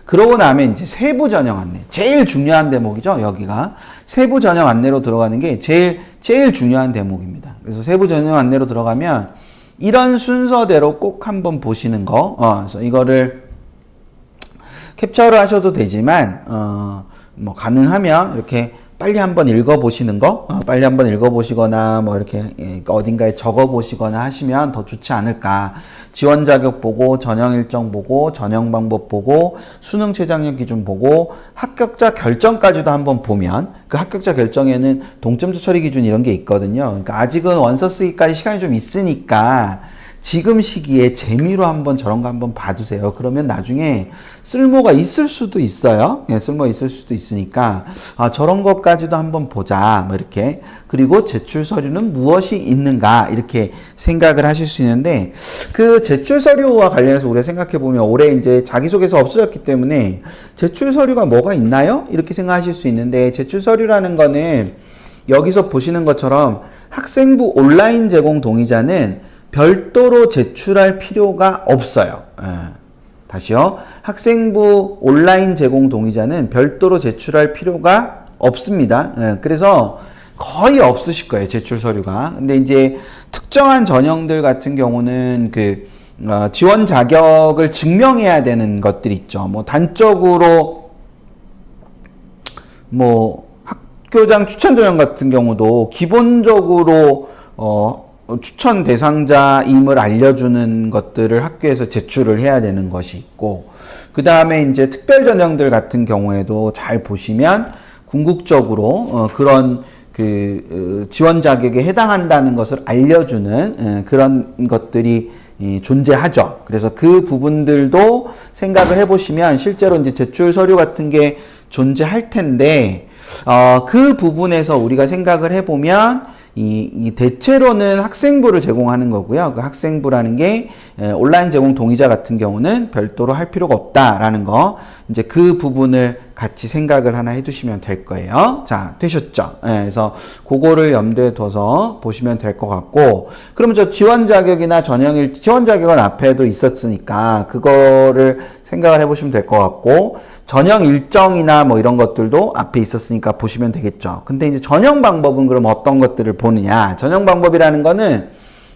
그러고 나면 이제 세부 전형 안내. 제일 중요한 대목이죠, 여기가. 세부 전형 안내로 들어가는 게 제일 중요한 대목입니다. 그래서 세부 전형 안내로 들어가면 이런 순서대로 꼭 한번 보시는 거. 그래서 이거를 캡처를 하셔도 되지만, 뭐 가능하면 이렇게 빨리 한번 읽어보시는 거, 빨리 한번 읽어보시거나 뭐 이렇게 어딘가에 적어보시거나 하시면 더 좋지 않을까. 지원 자격 보고, 전형 일정 보고, 전형 방법 보고, 수능 최저학력 기준 보고, 합격자 결정까지도 한번 보면 그 합격자 결정에는 동점수 처리 기준 이런 게 있거든요. 그러니까 아직은 원서 쓰기까지 시간이 좀 있으니까 지금 시기에 재미로 한번 저런 거 한번 봐두세요. 그러면 나중에 쓸모가 있을 수도 있어요. 예, 쓸모가 있을 수도 있으니까 저런 것까지도 한번 보자. 뭐 이렇게. 그리고 제출 서류는 무엇이 있는가 이렇게 생각을 하실 수 있는데 그 제출 서류와 관련해서 우리가 생각해 보면 올해 이제 자기소개서 없어졌기 때문에 제출 서류가 뭐가 있나요? 이렇게 생각하실 수 있는데 제출 서류라는 거는 여기서 보시는 것처럼 학생부 온라인 제공 동의자는 별도로 제출할 필요가 없어요. 다시요. 학생부 온라인 제공 동의자는 별도로 제출할 필요가 없습니다. 그래서 거의 없으실 거예요. 제출 서류가. 근데 이제 특정한 전형들 같은 경우는 그 지원 자격을 증명해야 되는 것들이 있죠. 뭐 단적으로 뭐 학교장 추천 전형 같은 경우도 기본적으로 추천 대상자임을 알려주는 것들을 학교에서 제출을 해야 되는 것이 있고, 그 다음에 이제 특별 전형들 같은 경우에도 잘 보시면 궁극적으로 그런 그 지원 자격에 해당한다는 것을 알려주는 그런 것들이 존재하죠. 그래서 그 부분들도 생각을 해보시면 실제로 이제 제출 서류 같은 게 존재할 텐데, 그 부분에서 우리가 생각을 해보면 이 대체로는 학생부를 제공하는 거고요. 그 학생부라는 게 온라인 제공 동의자 같은 경우는 별도로 할 필요가 없다라는 거. 이제 그 부분을 같이 생각을 하나 해두시면 될 거예요. 자, 되셨죠? 그래서 그거를 염두에 둬서 보시면 될 것 같고, 그러면 저 지원 자격이나 지원 자격은 앞에도 있었으니까 그거를 생각을 해보시면 될 것 같고, 전형 일정이나 뭐 이런 것들도 앞에 있었으니까 보시면 되겠죠. 근데 이제 전형 방법은 그럼 어떤 것들을 보느냐? 전형 방법이라는 거는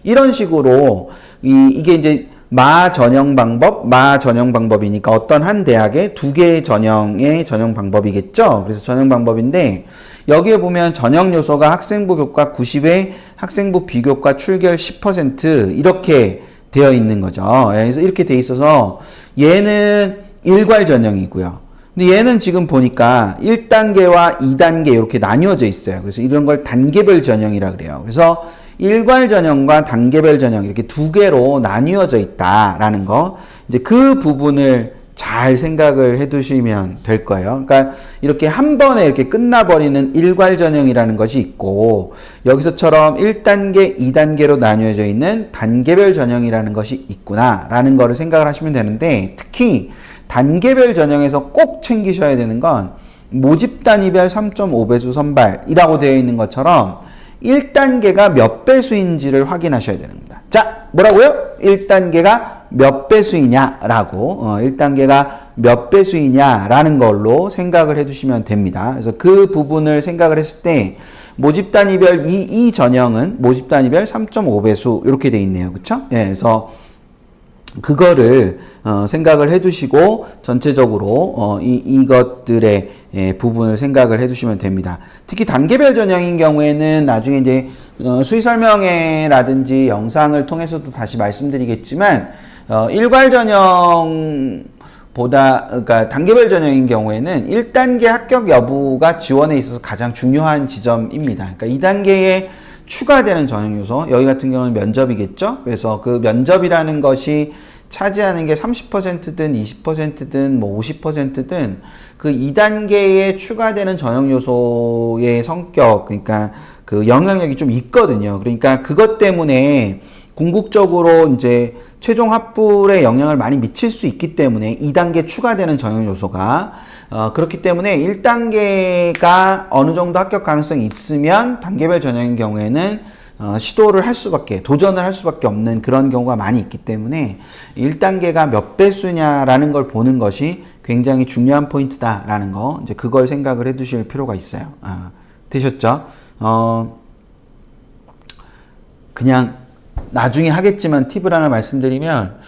이런 식으로 이게 이제 마 전형 방법이니까 어떤 한 대학에 두 개의 전형의 전형 방법이겠죠. 그래서 전형 방법인데 여기에 보면 전형 요소가 학생부 교과 90에 학생부 비교과 출결 10% 이렇게 되어 있는 거죠. 그래서 이렇게 돼 있어서 얘는 일괄 전형이고요. 근데 얘는 지금 보니까 1단계와 2단계 이렇게 나뉘어져 있어요. 그래서 이런 걸 단계별 전형이라 그래요. 그래서 일괄 전형과 단계별 전형 이렇게 두 개로 나뉘어져 있다라는 거. 이제 그 부분을 잘 생각을 해 두시면 될 거예요. 그러니까 이렇게 한 번에 이렇게 끝나버리는 일괄 전형이라는 것이 있고, 여기서처럼 1단계, 2단계로 나뉘어져 있는 단계별 전형이라는 것이 있구나라는 거를 생각을 하시면 되는데, 특히 단계별 전형에서 꼭 챙기셔야 되는 건 모집 단위별 3.5배수 선발이라고 되어 있는 것처럼 1단계가 몇 배수인지를 확인하셔야 되는 겁니다. 자, 뭐라고요? 1단계가 몇 배수이냐라고, 1단계가 몇 배수이냐라는 걸로 생각을 해두시면 됩니다. 그래서 그 부분을 생각을 했을 때 모집 단위별 이 전형은 모집 단위별 3.5배수 이렇게 돼 있네요. 그쵸? 예, 그래서 그거를 생각을 해두시고 전체적으로 이것들의 부분을 생각을 해두시면 됩니다. 특히 단계별 전형인 경우에는 나중에 이제 수의 설명회라든지 영상을 통해서도 다시 말씀드리겠지만 일괄 전형보다 그러니까 단계별 전형인 경우에는 1단계 합격 여부가 지원에 있어서 가장 중요한 지점입니다. 그러니까 2단계에 추가되는 전형 요소, 여기 같은 경우는 면접이겠죠. 그래서 그 면접이라는 것이 차지하는 게 30%든 20%든 뭐 50%든 그 2단계에 추가되는 전형 요소의 성격, 그러니까 그 영향력이 좀 있거든요. 그러니까 그것 때문에 궁극적으로 이제 최종 합불에 영향을 많이 미칠 수 있기 때문에 2단계 추가되는 전형 요소가 그렇기 때문에 1단계가 어느 정도 합격 가능성이 있으면 단계별 전형인 경우에는 시도를 할 수밖에, 도전을 할 수밖에 없는 그런 경우가 많이 있기 때문에 1단계가 몇 배수냐라는 걸 보는 것이 굉장히 중요한 포인트다라는 거, 이제 그걸 생각을 해 두실 필요가 있어요. 되셨죠? 그냥 나중에 하겠지만 팁을 하나 말씀드리면,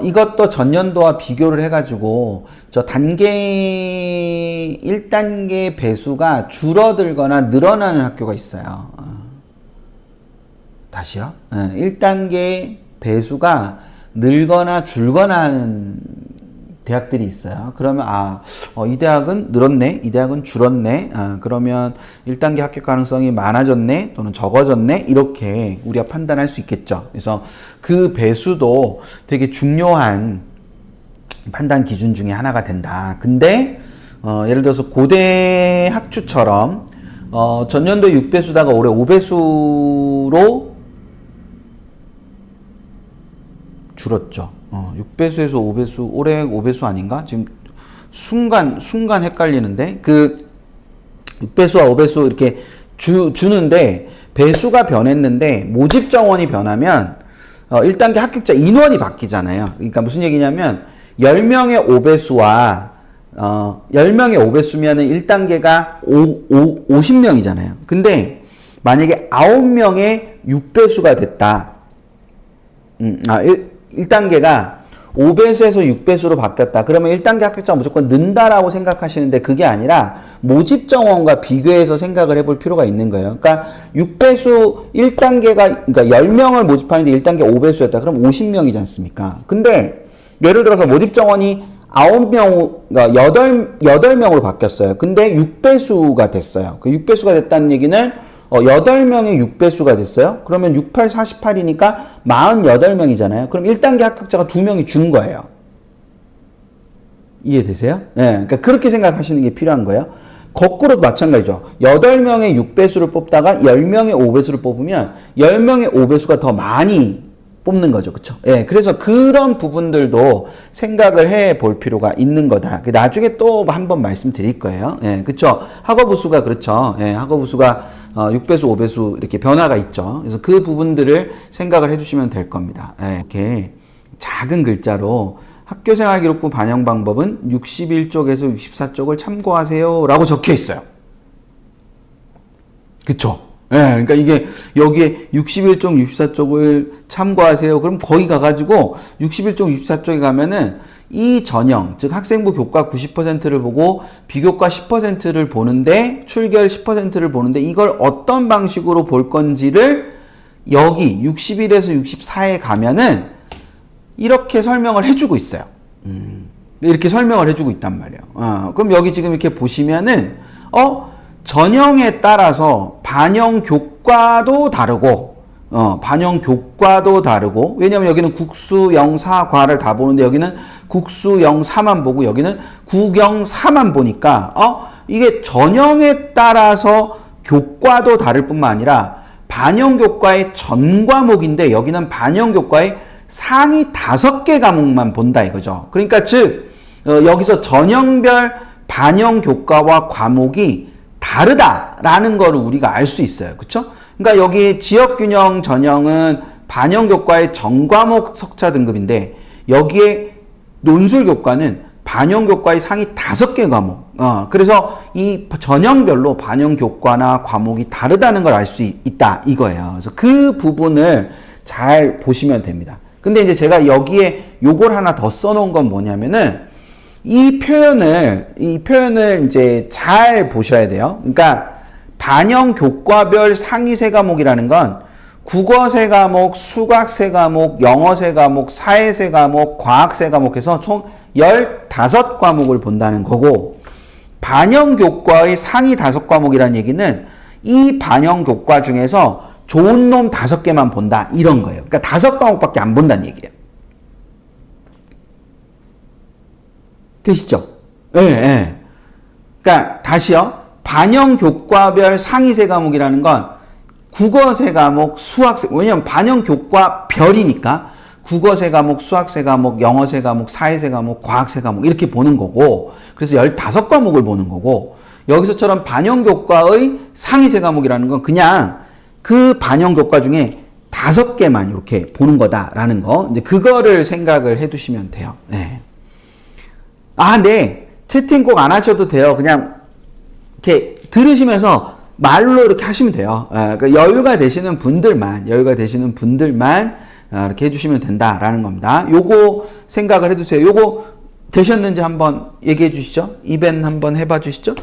이것도 전년도와 비교를 해가지고, 저 단계, 1단계 배수가 줄어들거나 늘어나는 학교가 있어요. 다시요? 1단계 배수가 늘거나 줄거나 하는 대학들이 있어요. 그러면 이 대학은 늘었네, 이 대학은 줄었네, 그러면 1단계 합격 가능성이 많아졌네 또는 적어졌네, 이렇게 우리가 판단할 수 있겠죠. 그래서 그 배수도 되게 중요한 판단 기준 중에 하나가 된다. 근데 예를 들어서 고대 학추처럼 전년도 6배수다가 올해 5배수로 줄었죠. 6배수에서 5배수, 올해 5배수 아닌가? 지금 순간 헷갈리는데, 그 6배수와 5배수 이렇게 주는데, 배수가 변했는데, 모집 정원이 변하면, 1단계 합격자 인원이 바뀌잖아요. 그러니까 무슨 얘기냐면, 10명의 5배수와, 10명의 5배수면은 1단계가 50명이잖아요. 근데, 만약에 9명의 6배수가 됐다. 1단계가 5배수에서 6배수로 바뀌었다. 그러면 1단계 합격자가 무조건 는다라고 생각하시는데 그게 아니라 모집 정원과 비교해서 생각을 해볼 필요가 있는 거예요. 그러니까 6배수 1단계가, 그러니까 10명을 모집하는데 1단계 5배수였다. 그럼 50명이지 않습니까? 근데 예를 들어서 모집 정원이 9명, 그러니까 8명으로 바뀌었어요. 근데 6배수가 됐어요. 그 6배수가 됐다는 얘기는 8명의 6배수가 됐어요. 그러면 6, 8, 48이니까 48명이잖아요. 그럼 1단계 합격자가 2명이 준 거예요. 이해되세요? 네, 그러니까 그렇게 생각하시는 게 필요한 거예요. 거꾸로도 마찬가지죠. 8명의 6배수를 뽑다가 10명의 5배수를 뽑으면 10명의 5배수가 더 많이 뽑는 거죠. 그쵸? 예, 그래서 그런 부분들도 생각을 해 볼 필요가 있는 거다. 나중에 또 한번 말씀드릴 거예요. 예, 그쵸? 학업우수가 그렇죠. 예, 학업우수가 6배수, 5배수 이렇게 변화가 있죠. 그래서 그 부분들을 생각을 해 주시면 될 겁니다. 예, 이렇게 작은 글자로 학교생활기록부 반영 방법은 61쪽에서 64쪽을 참고하세요 라고 적혀 있어요. 그쵸? 예, 그러니까 이게 여기에 61쪽, 64쪽을 참고하세요. 그럼 거기 가가지고 61쪽, 64쪽에 가면은 이 전형, 즉 학생부 교과 90%를 보고 비교과 10%를 보는데, 출결 10%를 보는데 이걸 어떤 방식으로 볼 건지를 여기 61에서 64에 가면은 이렇게 설명을 해주고 있어요. 이렇게 설명을 해주고 있단 말이에요. 그럼 여기 지금 이렇게 보시면은 전형에 따라서 반영 교과도 다르고, 왜냐면 여기는 국수, 영, 사, 과를 다 보는데 여기는 국수, 영, 사만 보고 여기는 국영, 사만 보니까, 이게 전형에 따라서 교과도 다를 뿐만 아니라 반영 교과의 전 과목인데 여기는 반영 교과의 상위 5개 과목만 본다 이거죠. 그러니까 즉, 여기서 전형별 반영 교과와 과목이 다르다라는 거를 우리가 알 수 있어요. 그쵸? 그러니까 여기 지역균형 전형은 반영교과의 전과목 석차 등급인데 여기에 논술교과는 반영교과의 상위 5개 과목. 그래서 이 전형별로 반영교과나 과목이 다르다는 걸 알 수 있다 이거예요. 그래서 그 부분을 잘 보시면 됩니다. 근데 이제 제가 여기에 요걸 하나 더 써놓은 건 뭐냐면은 이 표현을 이제 잘 보셔야 돼요. 그러니까 반영 교과별 상위 세 과목이라는 건 국어 세 과목, 수학 세 과목, 영어 세 과목, 사회 세 과목, 과학 세 과목 해서 총 15과목을 본다는 거고, 반영 교과의 상위 5과목이라는 얘기는 이 반영 교과 중에서 좋은 놈 5개만 본다 이런 거예요. 그러니까 5과목밖에 안 본다는 얘기예요. 되시죠? 예, 예. 그러니까 다시요. 반영 교과별 상위 세 과목이라는 건 국어 세 과목, 수학 세, 왜냐면 반영 교과 별이니까 국어 세 과목, 수학 세 과목, 영어 세 과목, 사회 세 과목, 과학 세 과목 이렇게 보는 거고, 그래서 15과목을 보는 거고, 여기서처럼 반영 교과의 상위 세 과목이라는 건 그냥 그 반영 교과 중에 5개만 이렇게 보는 거다라는 거. 이제 그거를 생각을 해 두시면 돼요. 네. 네. 채팅 꼭 안 하셔도 돼요. 그냥 이렇게 들으시면서 말로 이렇게 하시면 돼요. 그러니까 여유가 되시는 분들만 이렇게 해주시면 된다라는 겁니다. 요거 생각을 해두세요. 요거 되셨는지 한번 얘기해 주시죠. 이벤 한번 해봐 주시죠.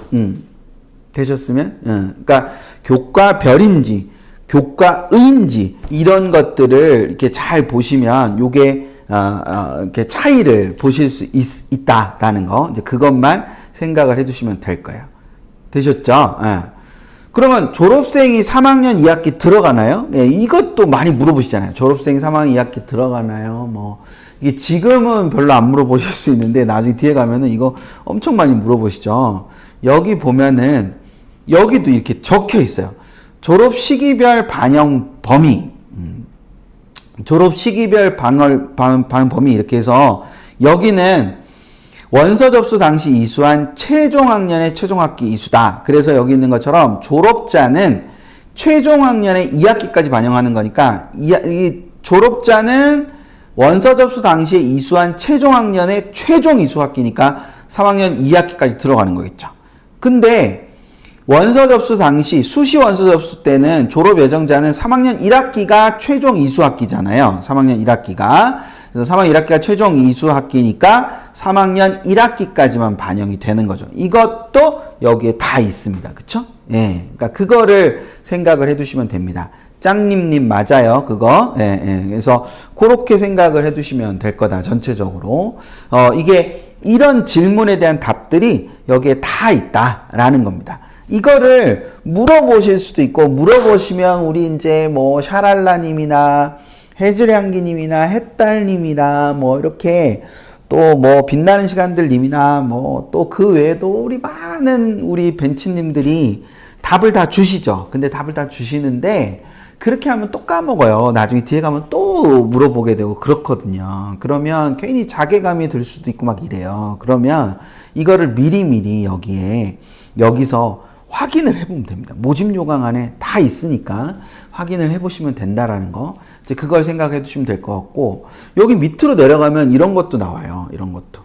되셨으면. 그러니까 교과별인지 교과의인지 이런 것들을 이렇게 잘 보시면 요게 이렇게 차이를 보실 수 있다라는 거. 이제 그것만 생각을 해두시면 될 거예요. 되셨죠? 그러면 졸업생이 3학년 2학기 들어가나요? 네, 이것도 많이 물어보시잖아요. 졸업생이 3학년 2학기 들어가나요? 뭐 이게 지금은 별로 안 물어보실 수 있는데 나중에 뒤에 가면은 이거 엄청 많이 물어보시죠. 여기 보면은 여기도 이렇게 적혀 있어요. 졸업 시기별 반영 범위. 졸업 시기별 반영 범위 이렇게 해서 여기는 원서 접수 당시 이수한 최종 학년의 최종 학기 이수다. 그래서 여기 있는 것처럼 졸업자는 최종 학년의 2학기까지 반영하는 거니까 이 졸업자는 원서 접수 당시에 이수한 최종 학년의 최종 이수 학기니까 3학년 2학기까지 들어가는 거겠죠. 근데 원서 접수 당시 수시 원서 접수 때는 졸업 예정자는 3학년 1학기가 최종 이수 학기잖아요. 3학년 1학기가. 그래서 3학년 1학기가 최종 이수 학기니까 3학년 1학기까지만 반영이 되는 거죠. 이것도 여기에 다 있습니다. 그쵸? 예. 그러니까 그거를 생각을 해 두시면 됩니다. 짱님님 맞아요. 그거. 예. 그래서 그렇게 생각을 해 두시면 될 거다. 전체적으로. 이게 이런 질문에 대한 답들이 여기에 다 있다라는 겁니다. 이거를 물어보실 수도 있고, 물어보시면 우리 이제 뭐 샤랄라님이나 해즐향기님이나 햇달님이나 뭐 이렇게 또 뭐 빛나는 시간들님이나 뭐 또 그 외에도 우리 많은 우리 벤치님들이 답을 다 주시죠. 근데 답을 다 주시는데 그렇게 하면 또 까먹어요. 나중에 뒤에 가면 또 물어보게 되고 그렇거든요. 그러면 괜히 자괴감이 들 수도 있고 막 이래요. 그러면 이거를 미리미리 여기서 확인을 해보면 됩니다. 모집 요강 안에 다 있으니까 확인을 해보시면 된다라는 거. 이제 그걸 생각해 두시면 될 것 같고, 여기 밑으로 내려가면 이런 것도 나와요. 이런 것도.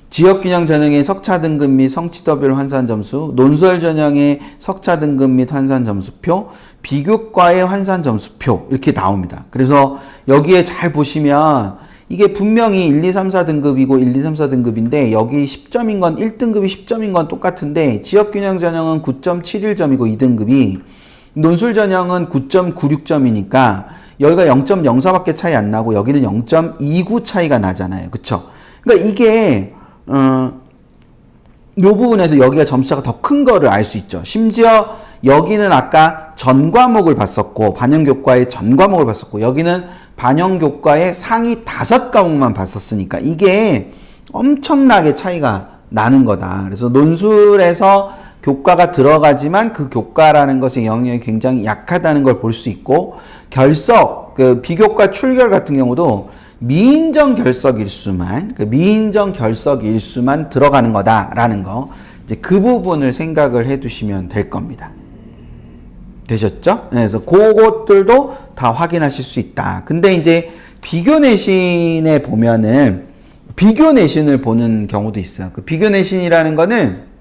지역균형 전형의 석차 등급 및 성취도별 환산 점수, 논술 전형의 석차 등급 및 환산 점수표, 비교과의 환산 점수표 이렇게 나옵니다. 그래서 여기에 잘 보시면 이게 분명히 1, 2, 3, 4등급이고 1, 2, 3, 4등급인데 여기 10점인 건 1등급이 10점인 건 똑같은데 지역균형 전형은 9.71점이고 2등급이 논술 전형은 9.96점이니까 여기가 0.04밖에 차이 안 나고 여기는 0.29 차이가 나잖아요. 그쵸? 그러니까 이게 요 부분에서 여기가 점수차가 더 큰 거를 알 수 있죠. 심지어 여기는 아까 전 과목을 봤었고 반영교과의 전 과목을 봤었고 여기는 반영교과의 상위 5과목만 봤었으니까 이게 엄청나게 차이가 나는 거다. 그래서 논술에서 교과가 들어가지만 그 교과라는 것의 영역이 굉장히 약하다는 걸 볼 수 있고 결석, 그 비교과 출결 같은 경우도 미인정 결석 일수만 들어가는 거다라는 거. 이제 그 부분을 생각을 해 두시면 될 겁니다. 되셨죠? 그래서 그것들도 다 확인하실 수 있다. 근데 이제 비교 내신에 보면은 비교 내신을 보는 경우도 있어요. 그 비교 내신이라는 거는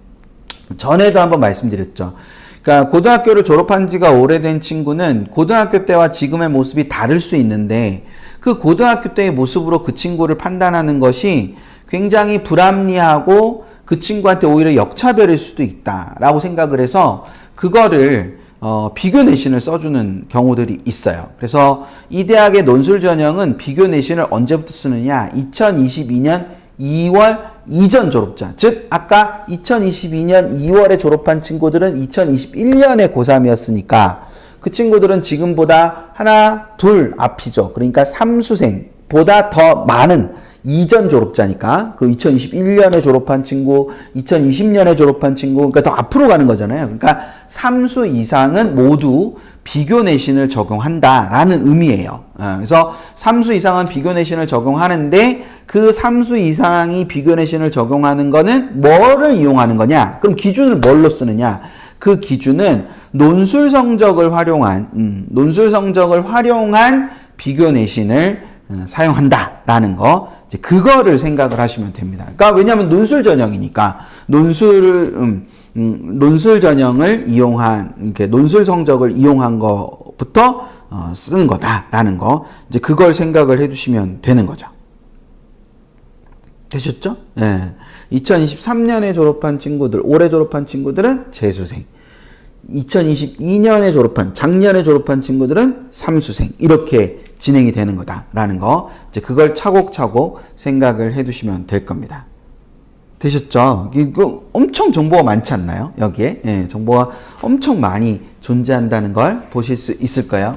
전에도 한번 말씀드렸죠. 그러니까 고등학교를 졸업한 지가 오래된 친구는 고등학교 때와 지금의 모습이 다를 수 있는데 그 고등학교 때의 모습으로 그 친구를 판단하는 것이 굉장히 불합리하고 그 친구한테 오히려 역차별일 수도 있다라고 생각을 해서 그거를 비교 내신을 써주는 경우들이 있어요. 그래서 이 대학의 논술 전형은 비교 내신을 언제부터 쓰느냐? 2022년 2월 이전 졸업자, 즉 아까 2022년 2월에 졸업한 친구들은 2021년에 고3이었으니까 그 친구들은 지금보다 하나, 둘 앞이죠. 그러니까 삼수생보다 더 많은 이전 졸업자니까 그 2021년에 졸업한 친구, 2020년에 졸업한 친구, 그러니까 더 앞으로 가는 거잖아요. 그러니까 3수 이상은 모두 비교 내신을 적용한다라는 의미예요. 그래서 3수 이상은 비교 내신을 적용하는데 그 3수 이상이 비교 내신을 적용하는 거는 뭐를 이용하는 거냐? 그럼 기준을 뭘로 쓰느냐? 그 기준은 논술 성적을 활용한 비교 내신을 사용한다라는 거, 이제 그거를 생각을 하시면 됩니다. 그러니까 왜냐하면 논술 전형이니까 논술 전형을 이용한, 이렇게 논술 성적을 이용한 거부터 쓰는 거다라는 거, 이제 그걸 생각을 해두시면 되는 거죠. 되셨죠? 네. 2023년에 졸업한 친구들, 올해 졸업한 친구들은 재수생. 2022년에 작년에 졸업한 친구들은 삼수생. 이렇게 진행이 되는 거다라는 거, 이제 그걸 차곡차곡 생각을 해 두시면 될 겁니다. 되셨죠? 이거 엄청 정보가 많지 않나요? 여기에. 예, 정보가 엄청 많이 존재한다는 걸 보실 수 있을 거예요.